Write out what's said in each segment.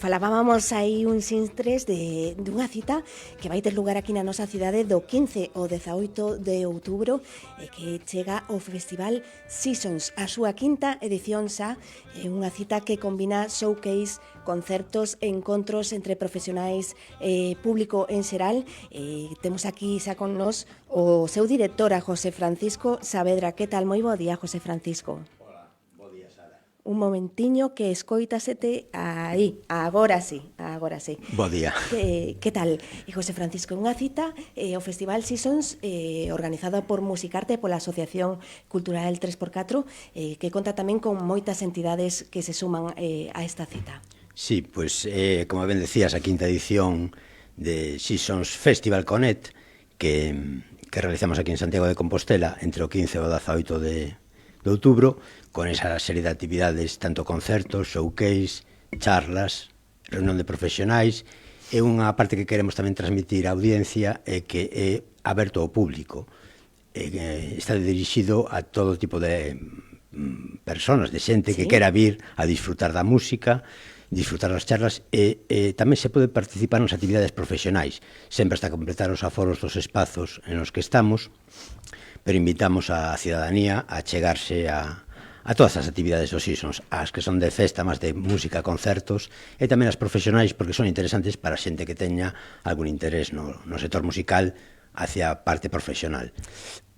Falábamos aí uns intres dunha cita que vai ter lugar aquí na nosa cidade do 15 ao 18 de outubro e que chega ao Festival Seasons, a súa quinta edición xa, unha cita que combina showcase, concertos e encontros entre profesionais e público en xeral. Temos aquí xa con nos o seu director, a José Francisco Saavedra. Que tal? Moi bo día, José Francisco. Un momentiño que escoitasete aí, agora sí. Bo día. Que tal? José Francisco, unha cita, o Festival Seasons, organizado por Musicarte, pola Asociación Cultural 3x4, que conta tamén con moitas entidades que se suman a esta cita. Sí, pois, como ben decías, a quinta edición de Seasons Festival Connect, que realizamos aquí en Santiago de Compostela entre o 15 e o 18 de outubro, con esa serie de actividades, tanto concertos, showcase, charlas, reunión de profesionais, e unha parte que queremos tamén transmitir á audiencia é que é aberto ao público. Está dirixido a todo tipo de personas, de xente que quera vir a disfrutar da música, disfrutar das charlas, e tamén se pode participar nas actividades profesionais, sempre hasta completar os aforos dos espazos en os que estamos, pero invitamos a cidadanía a chegarse a todas as actividades dos Seasons, as que son de festa, máis de música, concertos, e tamén as profesionais, porque son interesantes para a xente que teña algún interés no sector musical hacia a parte profesional.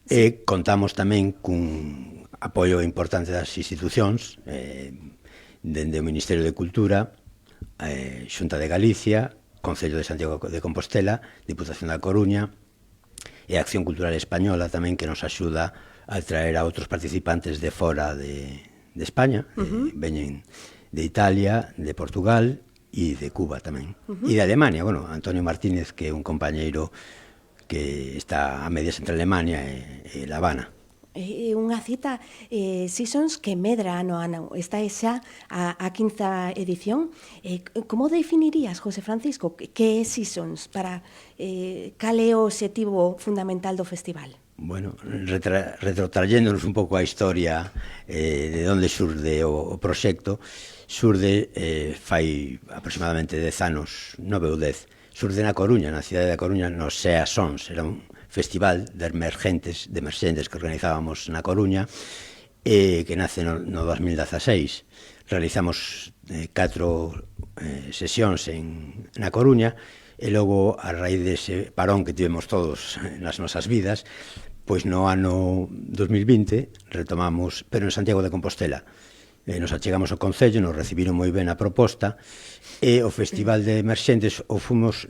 E contamos tamén cun apoio importante das institucións, dende o Ministerio de Cultura, Xunta de Galicia, Concello de Santiago de Compostela, Diputación da Coruña, e a Acción Cultural Española tamén, que nos axuda a traer a outros participantes de fora de España, veñen de Italia, de Portugal e de Cuba tamén, e de Alemania. Bueno, Antonio Martínez, que é un compañeiro que está a medias entre Alemania e La Habana. Unha cita Seasons que medra ano a ano. Esta é xa a quinta edición. Como definirías, José Francisco, que é Seasons? Cal é o obxectivo fundamental do festival? Bueno, retrotrayéndonos un pouco a historia de onde xurde o proxecto, xurde fai aproximadamente 10 anos, 9 ou 10, xurde na Coruña, na cidade da Coruña, no SEA Sons, era un festival de emergentes que organizábamos na Coruña, que nace no 2016. Realizamos 4 sesións na Coruña, e logo, a raíz dese parón que tivemos todos nas nosas vidas, pois no ano 2020 retomamos, pero en Santiago de Compostela. Nos achegamos ao Concello, nos recibiron moi ben a proposta, e o Festival de Emerxentes o fomos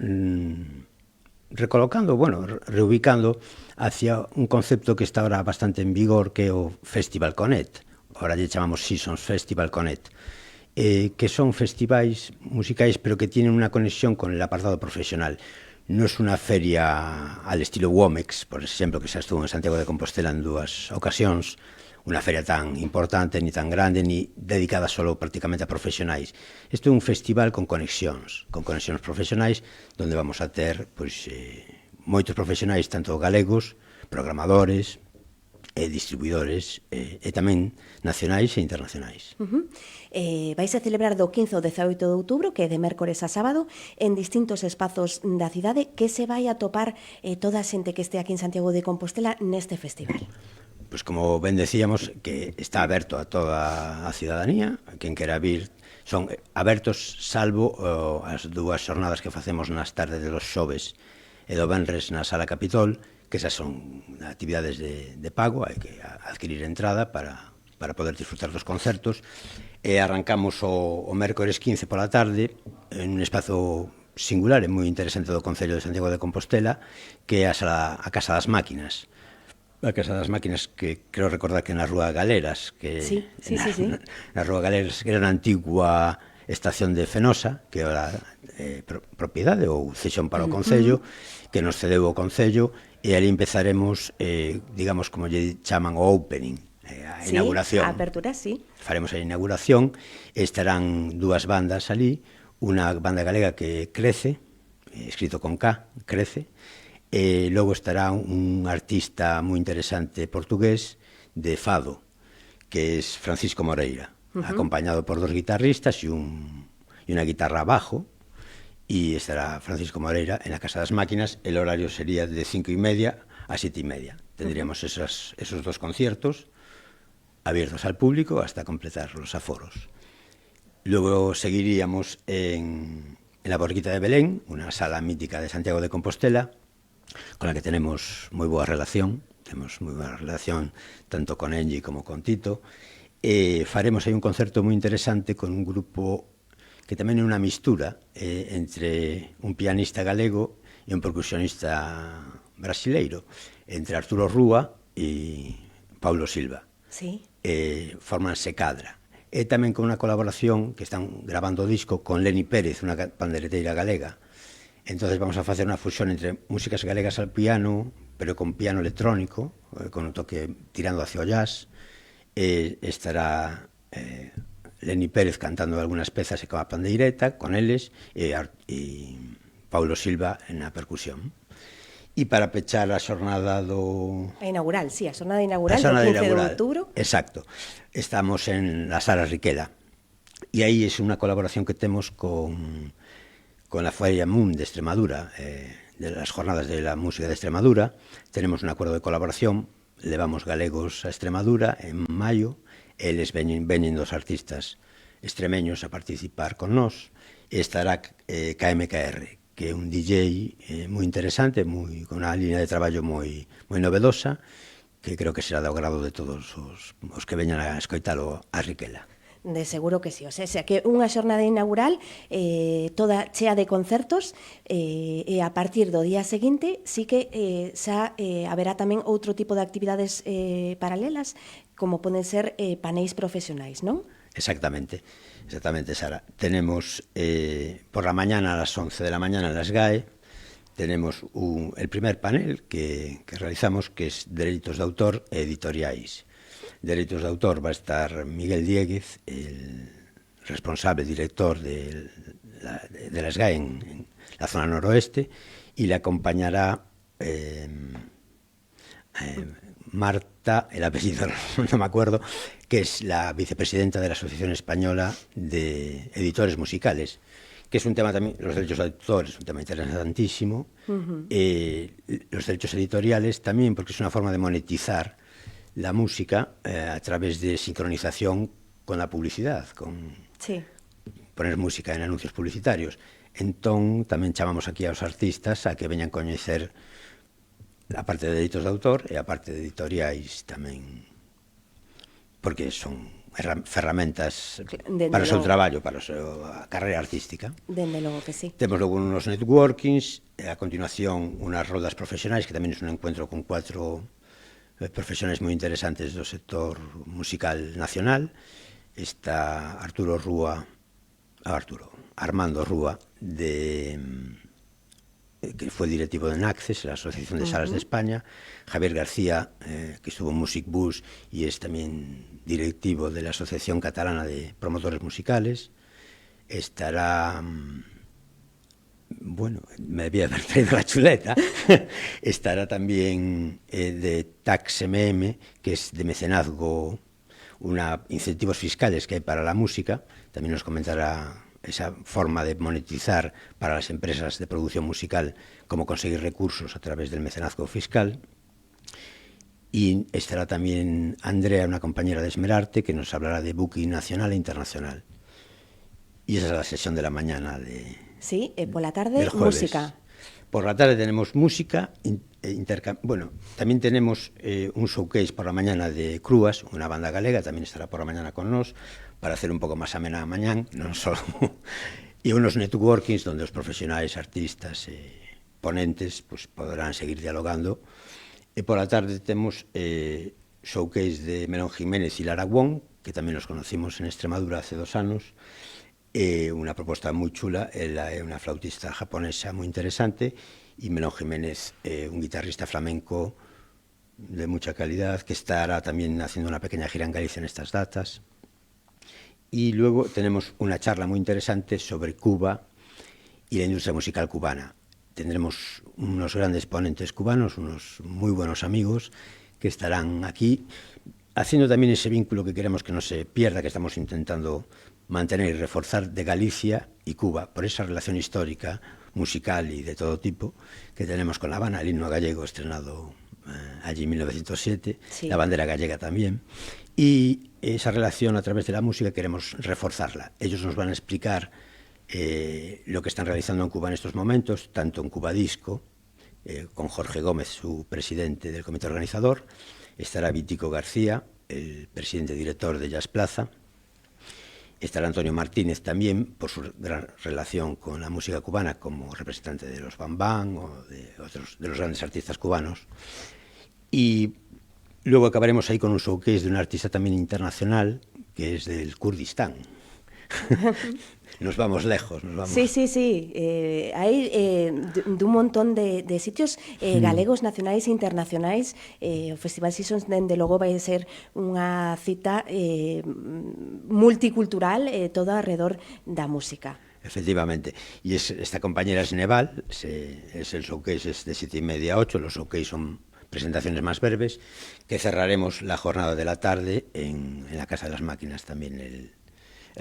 recolocando, reubicando hacia un concepto que está ahora bastante en vigor, que é o Festival Connect. Ahora lle chamamos Seasons Festival Connect, que son festivais musicais, pero que tienen una conexión con el apartado profesional. No es una feria al estilo Womex, por exemplo, que xa estuvo en Santiago de Compostela en 2 ocasións, unha feria tan importante, ni tan grande, ni dedicada solo prácticamente a profesionais. Isto é un festival con conexións profesionais, donde vamos a ter moitos profesionais, tanto galegos, programadores, distribuidores, e tamén nacionais e internacionais. Vais a celebrar do 15 ao 18 de outubro, que é de mércores a sábado, en distintos espazos da cidade. Que se vai a topar toda a xente que este aquí en Santiago de Compostela neste festival? Pois como ben decíamos, que está aberto a toda a cidadanía, a quen quera vir, son abertos salvo as 2 xornadas que facemos nas tardes de los xoves e do venres na Sala Capitol, que esas son actividades de pago, hai que adquirir entrada para poder disfrutar dos concertos, e arrancamos o mércores 15 pola tarde en un espazo singular e moi interesante do Concello de Santiago de Compostela, que é a Casa das Máquinas. A Casa das Máquinas, que creo recordar que na Rúa Galeras, na Rúa Galeras, que era na antigua estación de Fenosa, que era propiedade ou cesión para o Concello, que nos cedeu o Concello, e ali empezaremos, digamos, como lle chaman, o opening, a inauguración. A apertura, sí. Faremos a inauguración, estarán 2 bandas ali, unha banda galega que Crece, escrito con K, Crece. Logo estará un artista moi interesante portugués de fado, que es Francisco Moreira, acompañado por 2 guitarristas y una guitarra bajo, y estará Francisco Moreira en la Casa das Máquinas. El horario sería de 5:30 a 7:30. Tendríamos esos 2 conciertos abiertos al público hasta completar los aforos. Luego seguiríamos en la Borguita de Belén, una sala mítica de Santiago de Compostela, con la que tenemos moi boa relación. Temos moi boa relación tanto con Engie como con Tito. Faremos aí un concerto moi interesante con un grupo que tamén é unha mistura entre un pianista galego e un percusionista brasileiro, entre Arturo Rúa e Paulo Silva. Sí. Formanse Cadra. E tamén con unha colaboración que están grabando o disco con Leni Pérez, unha pandereteira galega. Entonces vamos a facer unha fusión entre músicas galegas al piano, pero con piano electrónico, con un toque tirando hacia o jazz. Estará Leni Pérez cantando algunhas pezas e coa pandeireta, con eles, e Paulo Silva na percusión. E para pechar a xornada A inaugural, sí, a xornada inaugural do 15 de outubro. Exacto. Estamos en la Sala Riquela. E aí é unha colaboración que temos con la Feria MUN de Extremadura, de las jornadas de la música de Extremadura. Tenemos un acuerdo de colaboración, levamos galegos a Extremadura en maio, eles veñen 2 artistas extremeños a participar con nós, e estará KMKR, que é un DJ moi interesante, con unha línea de traballo moi novedosa, que creo que será do agrado de todos os que veñan a escoitalo a Riquela. De seguro que sí, o sea que unha xornada inaugural toda chea de concertos, e a partir do día seguinte sí que xa haberá tamén outro tipo de actividades paralelas, como poden ser paneis profesionais, non? Exactamente, Sara. Tenemos por la mañana, a las 11 de la mañana en las GAE, tenemos el primer panel que realizamos, que es Dereitos de Autor e Editoriais. Dereitos de Autor va a estar Miguel Dieguez, el responsable director de la SGAE en la zona noroeste, y le acompañará Marta, el apellido no me acuerdo, que es la vicepresidenta de la Asociación Española de Editores Musicales, que es un tema también, los derechos de autor es un tema interesantísimo, los derechos editoriales también, porque es una forma de monetizar la música a través de sincronización con la publicidad, con poner música en anuncios publicitarios. Entón, tamén chamamos aquí aos artistas a que veñan coñecer a parte de dereitos de autor e a parte de editoriais tamén, porque son ferramentas para o seu traballo, para a súa carreira artística. Dende logo que sí. Temos logo unos networkings, a continuación unas rodas profesionais, que tamén é un encuentro con 4 profesionales moi interesantes do sector musical nacional. Está Armando Rúa, que fue directivo de NACCES, la Asociación de Salas de España, Javier García, que estuvo en Music Bus y es también directivo de la Asociación Catalana de Promotores Musicales. Estará, bueno, me debía haber traído la chuleta, estará también de TAX-MM, que es de mecenazgo, incentivos fiscales que hay para la música. También nos comentará esa forma de monetizar para las empresas de producción musical, cómo conseguir recursos a través del mecenazgo fiscal. Y estará también Andrea, una compañera de Esmerarte, que nos hablará de booking nacional e internacional. Y esa es la sesión de la mañana de... Sí, por la tarde música. Por la tarde tenemos música, bueno, también tenemos un showcase por la mañana de Crúas, una banda galega, también estará por la mañana con nos, para hacer un pouco máis amena a mañán, non só, e unos networkings donde os profesionais, artistas e ponentes pues, poderán seguir dialogando. E por la tarde temos showcase de Melón Jiménez e Lara Wong, que tamén nos conocimos en Extremadura hace 2 anos, unha proposta moi chula. Ela é unha flautista japonesa moi interesante e Melón Jiménez un guitarrista flamenco de mucha calidad, que estará tamén haciendo unha pequeña gira en Galicia nestas datas. Y luego tenemos una charla muy interesante sobre Cuba y la industria musical cubana. tendremos unos grandes ponentes cubanos, unos muy buenos amigos que estarán aquí haciendo también ese vínculo que queremos que no se pierda, que estamos intentando mantener y reforzar de Galicia y Cuba, por esa relación histórica, musical y de todo tipo que tenemos con La Habana, el himno gallego estrenado allí en 1907, sí. La bandera gallega también, y esa relación a través de la música queremos reforzarla. Ellos nos van a explicar lo que están realizando en Cuba en estos momentos, tanto en Cuba Disco, con Jorge Gómez, su presidente del comité organizador, estará Vitico García, el presidente director de Jazz Plaza, estará Antonio Martínez también, por su gran relación con la música cubana, como representante de los Bam Bam o de los grandes artistas cubanos. Y luego acabaremos ahí con un showcase de un artista también internacional, que es del Kurdistán. Nos vamos lejos, nos vamos. Sí. Hai de un montón de sitios galegos, nacionais e internacionais. O Festival Seasons, dende logo, vai ser unha cita multicultural toda alrededor da música. Efectivamente. Y esta compañera es Neval, es el showcase es de 7:30 a 8, los showcase son presentaciones más breves, que cerraremos la jornada de la tarde en la Casa de las Máquinas también el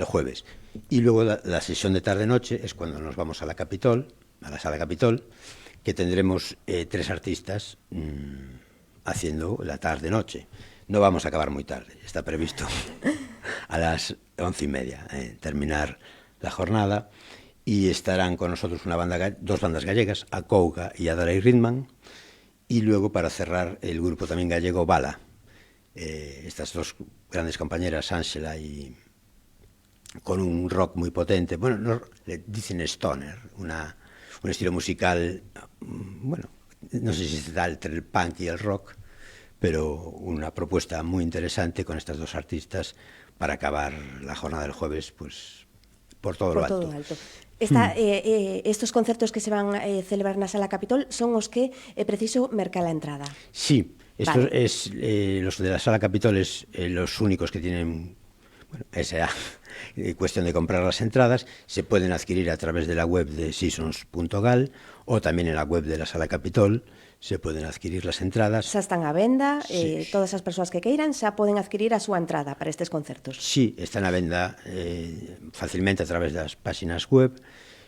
jueves. Y luego la sesión de tarde-noche es cuando nos vamos a la Capitol, a la Sala Capitol, que tendremos 3 artistas haciendo la tarde-noche. No vamos a acabar muy tarde, está previsto a las 11:30 terminar la jornada, y estarán con nosotros dos bandas gallegas, Acouga y Adarai Ritman, y luego para cerrar el grupo también gallego Bala. Estas dos grandes compañeras, Ángela y con un rock muy potente, bueno, le dicen stoner, un estilo musical, bueno, no sé si está entre el punk y el rock, pero una propuesta muy interesante con estas dos artistas para acabar la jornada del jueves, pues, por todo lo alto. Estos concertos que se van a celebrar na Sala Capitol son os que é preciso mercar a entrada. Sí, estos los de la Sala Capitol es los únicos que tienen, bueno, esa cuestión de comprar las entradas. Se pueden adquirir a través de la web de seasons.gal o también en la web de la Sala Capitol se pueden adquirir las entradas. Xa están a venda, todas as persoas que queiran xa poden adquirir a súa entrada para estes concertos. Sí, están a venda fácilmente a través das páxinas web,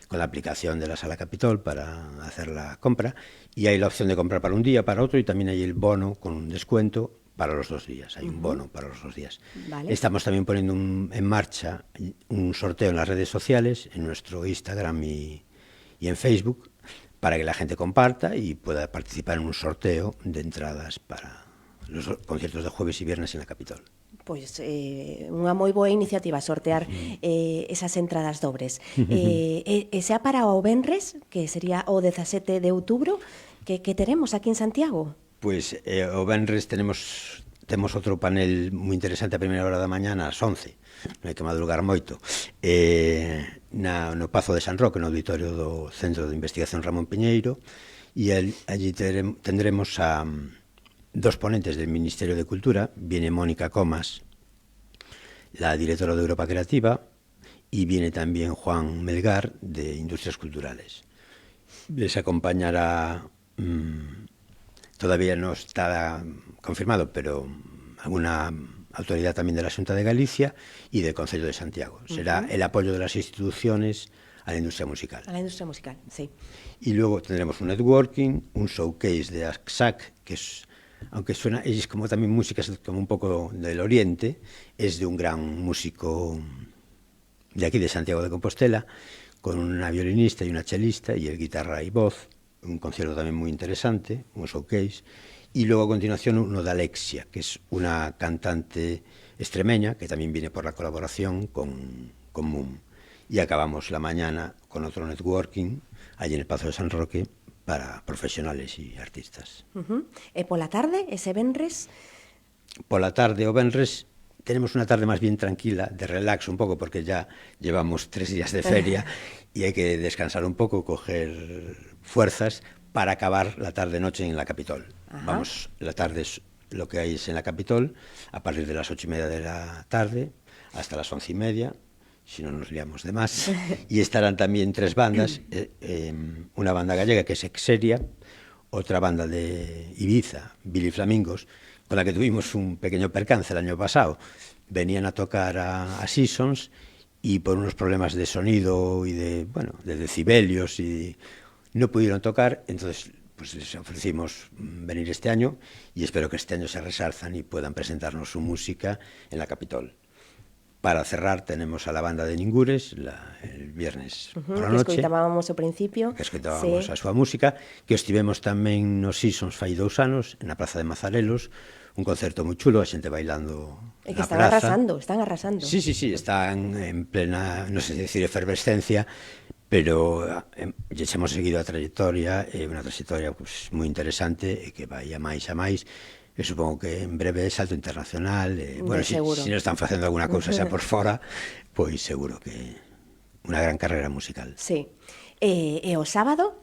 con la aplicación de la Sala Capitol para hacer la compra, y hay la opción de comprar para un día, para otro, y también hay el bono con un descuento para los 2 días. Hay un bono para los 2 días. Vale. Estamos también poniendo en marcha un sorteo en las redes sociales, en nuestro Instagram y en Facebook, para que la gente comparta y pueda participar en un sorteo de entradas para los conciertos de jueves y viernes en la Capitol. Pois unha moi boa iniciativa sortear esas entradas dobres. E xa para o venres, que sería o 17 de outubro, que teremos aquí en Santiago? Pois o venres temos outro panel moi interesante a primeira hora da mañana ás 11, non hai que madrugar moito, no Pazo de San Roque, no auditorio do Centro de Investigación Ramón Piñeiro, e allí tendremos a dos ponentes del Ministerio de Cultura. Viene Mónica Comas, la directora de Europa Creativa, y viene también Juan Melgar, de Industrias Culturales. Les acompañará, todavía no está confirmado, pero alguna autoridad también de la Xunta de Galicia y del Concello de Santiago. Será el apoyo de las instituciones a la industria musical. A la industria musical, sí. Y luego tendremos un networking, un showcase de AXAC, que es, aunque suena, es como también música, es como un poco del Oriente, es de un gran músico de aquí de Santiago de Compostela, con una violinista y una chelista y el guitarra y voz, un concierto también muy interesante, un showcase. Y luego a continuación uno de Alexia, que es una cantante extremeña que también viene por la colaboración con MUM. Y acabamos la mañana con otro networking allí en el Pazo de San Roque para profesionales y artistas. E pola tarde, ese venres? Pola tarde o venres tenemos una tarde más bien tranquila, de relax un poco, porque ya llevamos 3 días de feria y hay que descansar un poco, coger fuerzas para acabar la tarde-noche en la Capitol. Vamos, la tarde es lo que hay es en la Capitol, a partir de las 8:30 de la tarde hasta las 11:30, si non nos liamos de más, e estarán tamén 3 bandas, unha banda gallega que é Sexeria, outra banda de Ibiza, Billy Flamingos, con la que tuvimos un pequeño percance el año pasado. Venían a tocar a Seasons y por unos problemas de sonido y de decibelios y no pudieron tocar, entonces pues les ofrecimos venir este año y espero que este año se resalzan y puedan presentarnos su música en la Capitol. Para cerrar tenemos a la banda de Ningures el viernes por la noche, que escoitábamos ao principio, que escoitábamos a súa música, que estivemos tamén nos Seasons fai 2 anos na Praza de Mazarelos, un concerto moi chulo, a xente bailando e que na están praza. están arrasando. Sí, están en plena, non sei decir efervescencia, pero lles hemos seguido a trayectoria, unha trayectoria pues, moi interesante e que vai a máis. Eu supongo que en breve salto internacional, bueno, si non están facendo alguna cousa xa por fora, pois seguro que unha gran carreira musical. Sí. E o sábado?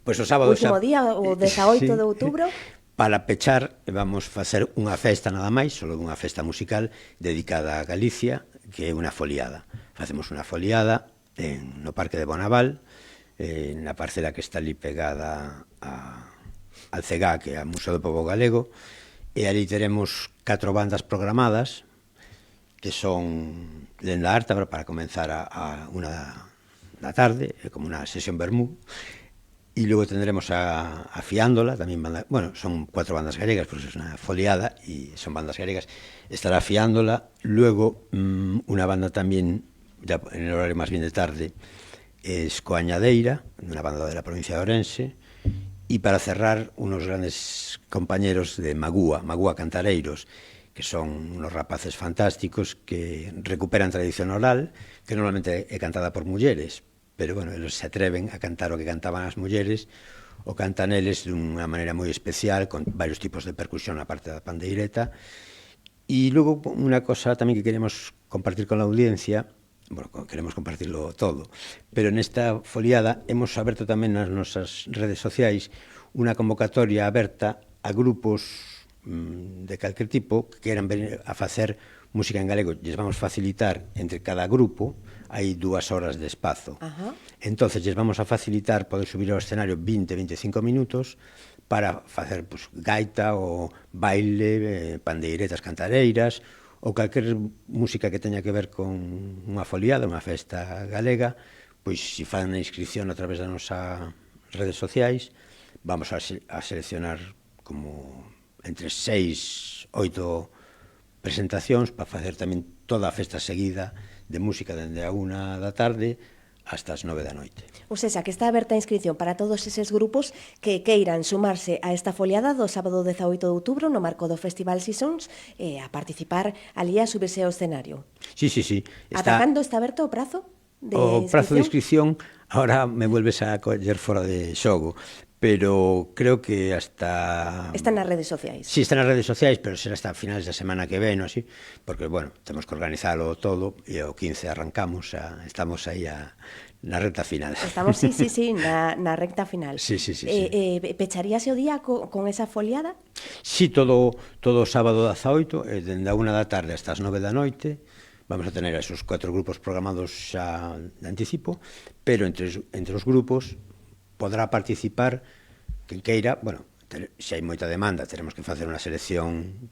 Pois o sábado último día, o 18 sí, de outubro. Para pechar, vamos facer unha festa nada máis, solo unha festa musical dedicada a Galicia, que é unha foliada. Facemos unha foliada no Parque de Bonaval, na parcela que está ali pegada al CEGA, que é o Museo do Pobo Galego, e ali teremos 4 bandas programadas, que son Lenda Ártabra, para comenzar a 1 da tarde, como unha sesión vermú, e logo tendremos a Fiándola, tamén banda, bueno, son 4 bandas galegas, por eso é unha foliada, e son bandas galegas, estará Fiándola, luego unha banda tamén, ya en el horario máis bien de tarde, es Coañadeira, unha banda de la provincia de Ourense, e para cerrar, unos grandes compañeros de Magúa Cantareiros, que son unos rapaces fantásticos que recuperan tradición oral, que normalmente é cantada por mulleres, pero, bueno, eles se atreven a cantar o que cantaban as mulleres, o cantan eles dunha maneira moi especial, con varios tipos de percusión na parte da pandeireta. E logo, unha cosa tamén que queremos compartir con a audiencia, bueno, queremos compartirlo todo, pero nesta foliada hemos aberto tamén nas nosas redes sociais unha convocatoria aberta a grupos de calquer tipo que queran venir a facer música en galego. Lles vamos facilitar entre cada grupo, hai 2 horas de espazo. Entonces, lles vamos a facilitar poder subir ao escenario 20-25 minutos para facer pues, gaita ou baile, pandeiretas, cantareiras, ou calquer música que teña que ver con unha foliada, unha festa galega, pois se fan a inscripción a través das nosas redes sociais, vamos a seleccionar como entre 6, 8 presentacións para facer tamén toda a festa seguida de música dende a 1 da tarde hasta as 9 da noite. Ou seja, que está aberta a inscripción para todos eses grupos que queiran sumarse a esta foliada do sábado 18 de outubro no marco do Festival Seasons a participar ali a subirse ao escenario. Sí. Ata cando está aberto o prazo de inscripción? O prazo de inscripción, ahora me vuelves a coller fora de xogo, pero creo que hasta... Está nas redes sociais. Sí, está nas redes sociais, pero será hasta finales da semana que ven, así, porque, bueno, temos que organizalo todo, e o 15 arrancamos, estamos aí na recta final. Estamos, sí, na recta final. Sí. Pecharíase o día con esa foliada? Sí, todo sábado 18, dende a 1 da tarde hasta as 9 da noite, vamos a tener esos 4 grupos programados xa de anticipo, pero entre os grupos podrá participar quen queira. Bueno, se hai moita demanda, teremos que facer unha selección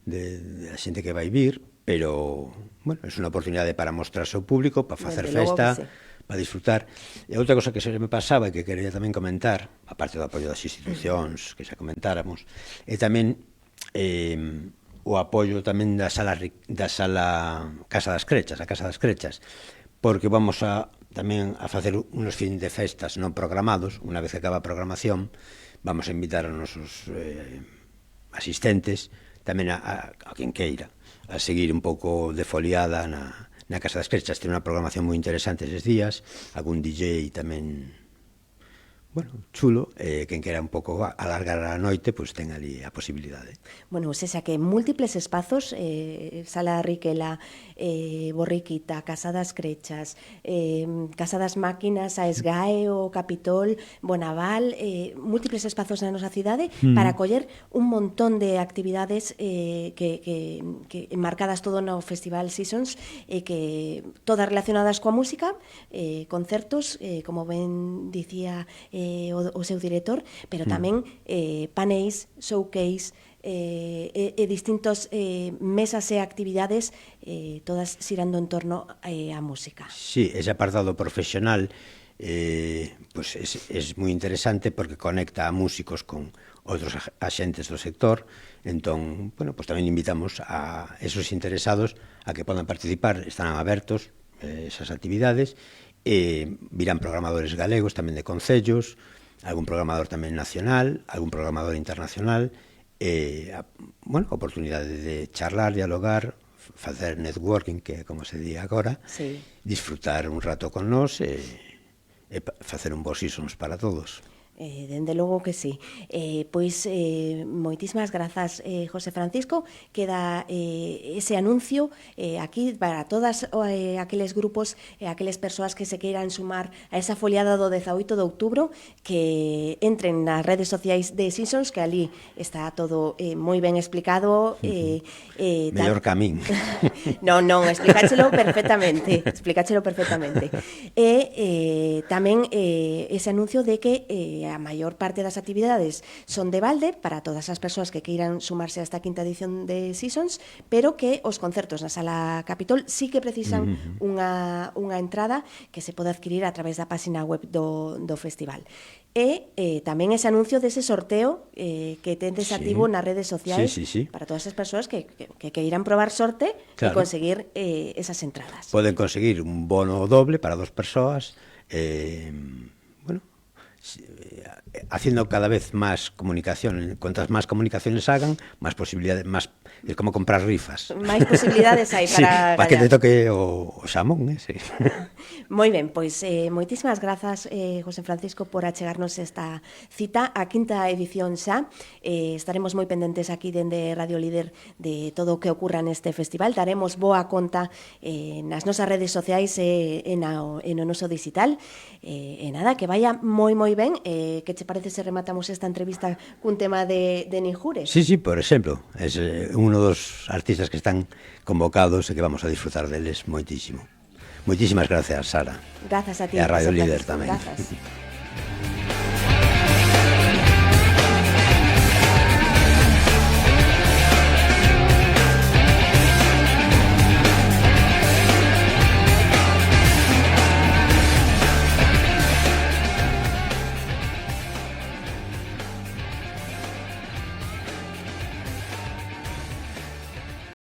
de a xente que vai vir, pero, bueno, é unha oportunidade para mostrarse ao público, para facer festa, para disfrutar. E outra cosa que se me pasaba e que quería tamén comentar, aparte do apoio das institucións que xa comentáramos, é tamén o apoio tamén da sala Casa das Crechas, a Casa das Crechas, porque vamos tamén a facer unos fin de festas non programados. Unha vez que acaba a programación, vamos a invitar a nosos asistentes, tamén a quen queira, a seguir un pouco de foliada na Casa das Crechas. Ten unha programación moi interesante eses días, algún DJ tamén bueno, chulo, quen quera un pouco alargar a noite, pois ten ali a posibilidade. Bueno, xa que múltiples espazos, Sala Riquela, Borriquita, Casa das Crechas, Casa das Máquinas, a Esgae, o Capitol, Bonaval, múltiples espazos na nosa cidade para acoller un montón de actividades que marcadas todo no Festival Seasons, que todas relacionadas coa música, concertos, como ben dicía o seu director, pero tamén paneis, showcase, distintos mesas e actividades, todas xirando en torno á música. Sí, ese apartado profesional pues es moi interesante porque conecta a músicos con outros axentes do sector. Entón, bueno, pues tamén invitamos a esos interesados a que podan participar, están abertos esas actividades, virán programadores galegos tamén de concellos, algún programador tamén nacional, algún programador internacional, bueno, oportunidade de charlar, dialogar, facer networking, que é como se di agora, sí, disfrutar un rato con nós e facer un bo Seasons para todos. Dende logo que sí. Pois moitísimas grazas, José Francisco. Queda ese anuncio aquí para todas aqueles grupos e aqueles persoas que se queiran sumar a esa foliada do 18 de outubro, que entren nas redes sociais de Seasons, que ali está todo moi ben explicado. Mellor que a min. Non, explícachelo perfectamente. E tamén ese anuncio de que a maior parte das actividades son de balde para todas as persoas que queiran sumarse a esta quinta edición de Seasons, pero que os concertos na Sala Capitol sí que precisan unha entrada que se pode adquirir a través da página web do festival. E tamén ese anuncio dese sorteo que tendes activo nas redes sociais para todas as persoas que queiran probar sorte e conseguir esas entradas. Poden conseguir un bono doble para 2 persoas, bueno, haciendo cada vez más comunicación. Cuantas más comunicaciones hagan, más posibilidades, más, es como comprar rifas. Máis posibilidades hai para para que te toque o xamón, sí. Moi ben, pois moitísimas grazas, José Francisco, por achegarnos esta cita, a quinta edición xa. Estaremos moi pendentes aquí dende Radio Líder de todo o que ocurra neste festival. Daremos boa conta nas nosas redes sociais e no noso digital. E nada, que vaya moi ben. Que che parece se rematamos esta entrevista cun tema de Ninjures? Sí, por exemplo, é uno dos artistas que están convocados e que vamos a disfrutar deles moitísimo. Moitísimas gracias, Sara. Grazas a ti. E a Radio Líder tamén. Grazas.